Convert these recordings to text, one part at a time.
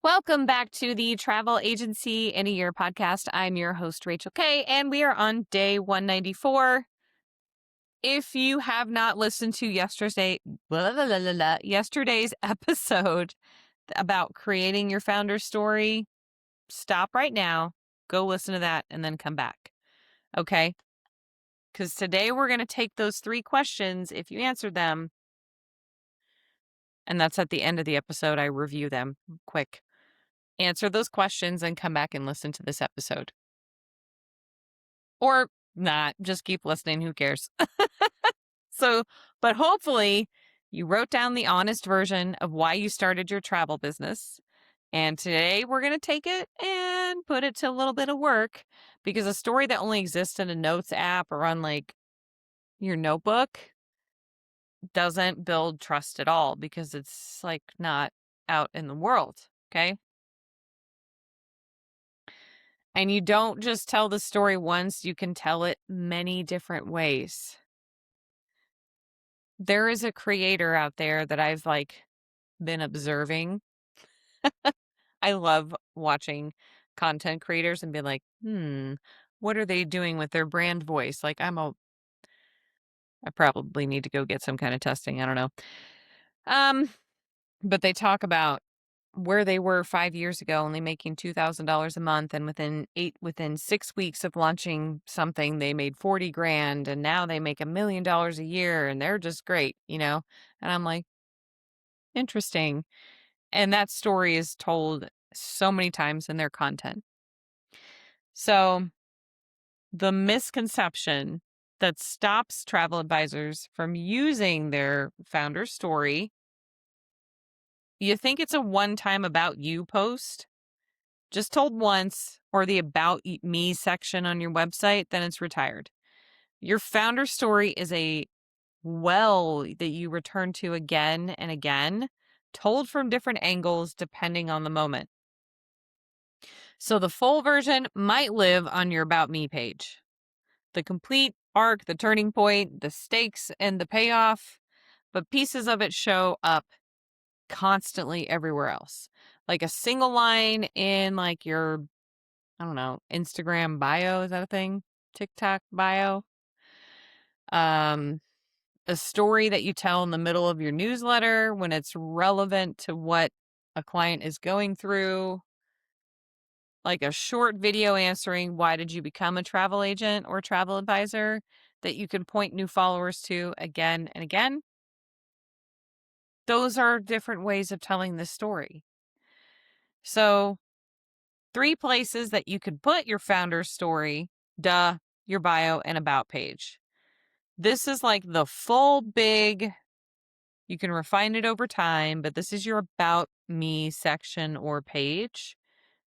Welcome back to the Travel Agency in a Year podcast. I'm your host, Rachel Kay, and we are on day 194. If you have not listened to yesterday's episode about creating your founder story, stop right now, go listen to that, and then come back. Okay? Because today we're going to take those 3 questions. If you answered them, and that's at the end of the episode, I review them quick. Answer those questions and come back and listen to this episode. Or not, just keep listening. Who cares? But hopefully you wrote down the honest version of why you started your travel business. And today we're going to take it and put it to a little bit of work, because a story that only exists in a notes app or on like your notebook doesn't build trust at all, because it's like not out in the world. Okay. And you don't just tell the story once, you can tell it many different ways. There is a creator out there that I've been observing. I love watching content creators and be like, what are they doing with their brand voice? I probably need to go get some kind of testing. I don't know. But they talk about where they were 5 years ago, only making $2,000 a month. And within 6 weeks of launching something, they made 40 grand, and now they make $1 million a year, and they're just great, And I'm like, interesting. And that story is told so many times in their content. So the misconception that stops travel advisors from using their founder story, you think it's a one-time about you post, just told once, or the about me section on your website, then it's retired. Your founder story is a well that you return to again and again, told from different angles depending on the moment. So the full version might live on your About Me page. The complete arc, the turning point, the stakes, and the payoff, but pieces of it show up constantly everywhere else. Like a single line in your, I don't know, Instagram bio, is that a thing? TikTok bio? A story that you tell in the middle of your newsletter when it's relevant to what a client is going through. Like a short video answering why did you become a travel agent or travel advisor that you can point new followers to again and again. Those are different ways of telling this story. So 3 places that you could put your founder story, your bio and about page. This is like the full big, you can refine it over time, but this is your about me section or page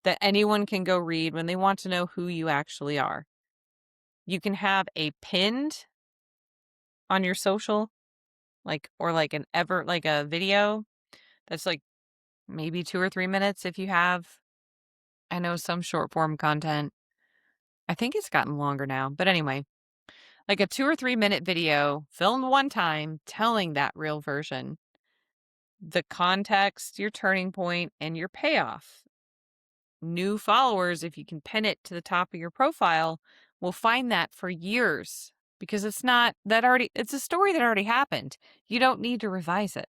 that anyone can go read when they want to know who you actually are. You can have a pinned on your social, or a video that's maybe 2 or 3 minutes if you have. I know some short form content, I think it's gotten longer now, but anyway, like a 2 or 3 minute video filmed one time telling that real version, the context, your turning point, and your payoff. New followers, if you can pin it to the top of your profile, will find that for years, because it's a story that already happened. You don't need to revise it.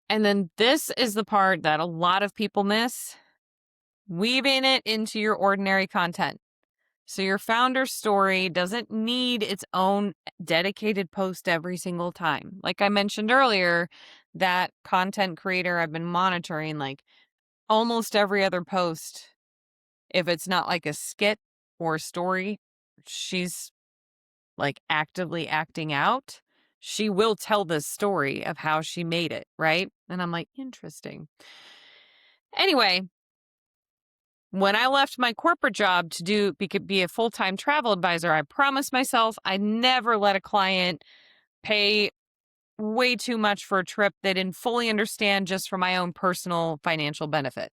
And then this is the part that a lot of people miss: weaving it into your ordinary content. So your founder story doesn't need its own dedicated post every single time. Like I mentioned earlier, that content creator I've been monitoring, almost every other post, if it's not like a skit or a story, she's actively acting out. She will tell this story of how she made it, right? And I'm like, interesting. Anyway, when I left my corporate job to be a full-time travel advisor, I promised myself I'd never let a client pay way too much for a trip they didn't fully understand just for my own personal financial benefit.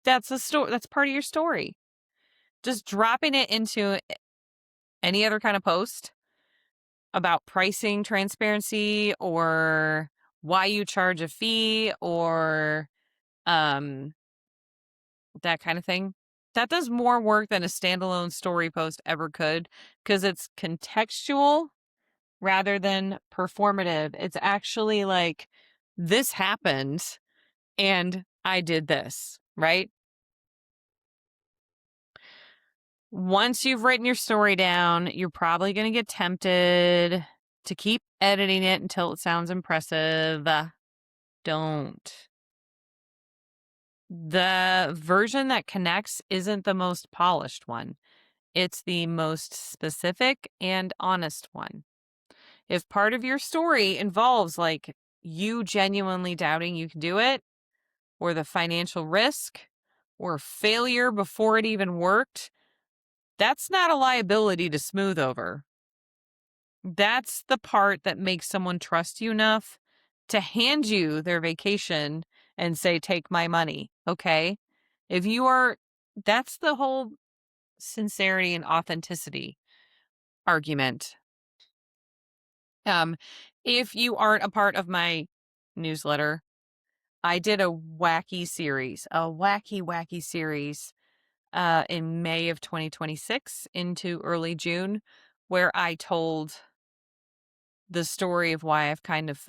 That's part of your story. Just dropping it into any other kind of post about pricing transparency or why you charge a fee or um that kind of thing. That does more work than a standalone story post ever could because it's contextual rather than performative. It's actually like, this happened and I did this, right? Once you've written your story down, you're probably going to get tempted to keep editing it until it sounds impressive. Don't. The version that connects isn't the most polished one. It's the most specific and honest one. If part of your story involves like you genuinely doubting you can do it, or the financial risk, or failure before it even worked, that's not a liability to smooth over. That's the part that makes someone trust you enough to hand you their vacation and say, take my money. Okay. If you are, that's the whole sincerity and authenticity argument. If you aren't a part of my newsletter, I did a wacky series in May of 2026 into early June, where I told the story of why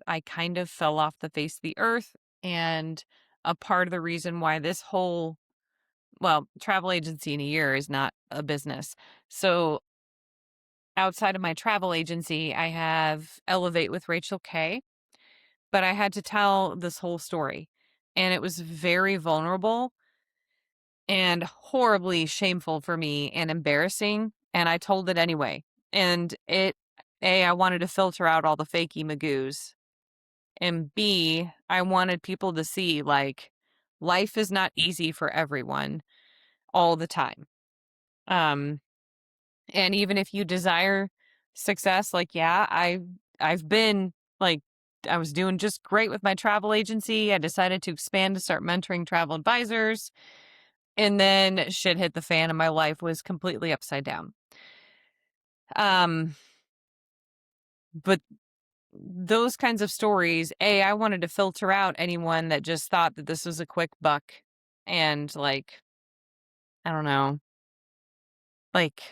I kind of fell off the face of the earth, and a part of the reason why this whole, well, travel agency in a year is not a business. So outside of my travel agency, I have Elevate with Rachel K, but I had to tell this whole story, and it was very vulnerable and horribly shameful for me and embarrassing, and I told it anyway. And I wanted to filter out all the fakey magoos, and B, I wanted people to see, like, life is not easy for everyone all the time. Um, and even if you desire success, like, yeah, I've been like, I was doing just great with my travel agency. I decided to expand to start mentoring travel advisors. And then shit hit the fan and my life was completely upside down. Um, but those kinds of stories, I wanted to filter out anyone that just thought that this was a quick buck and like, I don't know, like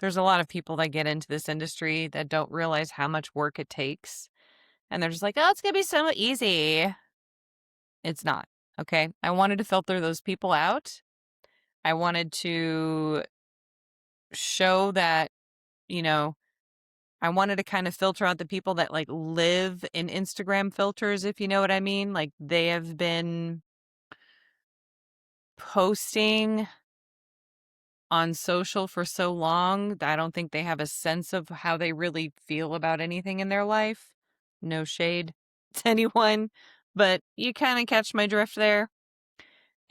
there's a lot of people that get into this industry that don't realize how much work it takes. And they're just like, oh, it's going to be so easy. It's not. Okay. I wanted to filter those people out. I wanted to show that, you know, I wanted to kind of filter out the people that like live in Instagram filters, if you know what I mean. Like they have been posting on social for so long that I don't think they have a sense of how they really feel about anything in their life. No shade to anyone, but you kind of catch my drift there.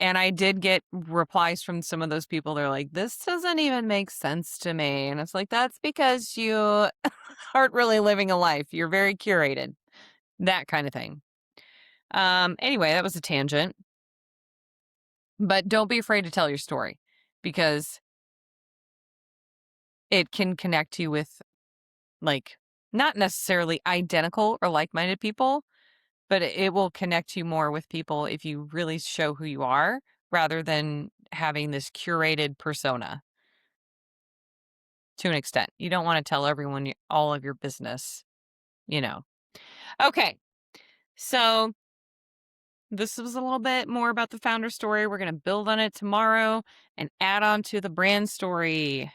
And I did get replies from some of those people. They're like, this doesn't even make sense to me. And it's like, that's because you aren't really living a life. You're very curated. That kind of thing. Anyway, that was a tangent. But don't be afraid to tell your story because it can connect you with, like, not necessarily identical or like-minded people, but it will connect you more with people if you really show who you are rather than having this curated persona. To an extent, you don't want to tell everyone all of your business, you know. Okay, so this was a little bit more about the founder story. We're going to build on it tomorrow and add on to the brand story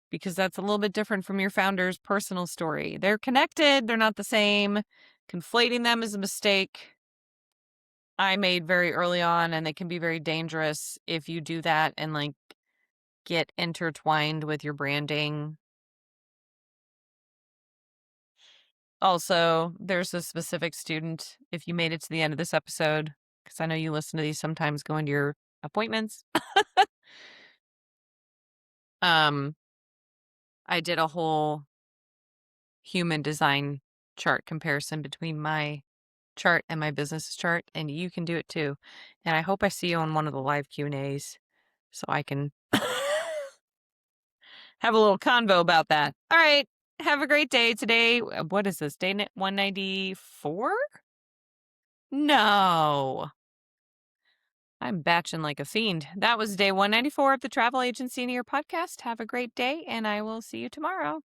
because that's a little bit different from your founder's personal story. They're connected, they're not the same. Conflating them is a mistake I made very early on, and they can be very dangerous if you do that and like get intertwined with your branding. Also, there's a specific student, if you made it to the end of this episode, because I know you listen to these sometimes going to your appointments. um, I did a whole human design chart comparison between my chart and my business chart, and you can do it too. And I hope I see you on one of the live Q&As so I can have a little convo about that. All right. Have a great day today. What is this? Day 194? No. I'm batching like a fiend. That was day 194 of the Travel Agency in Your podcast. Have a great day, and I will see you tomorrow.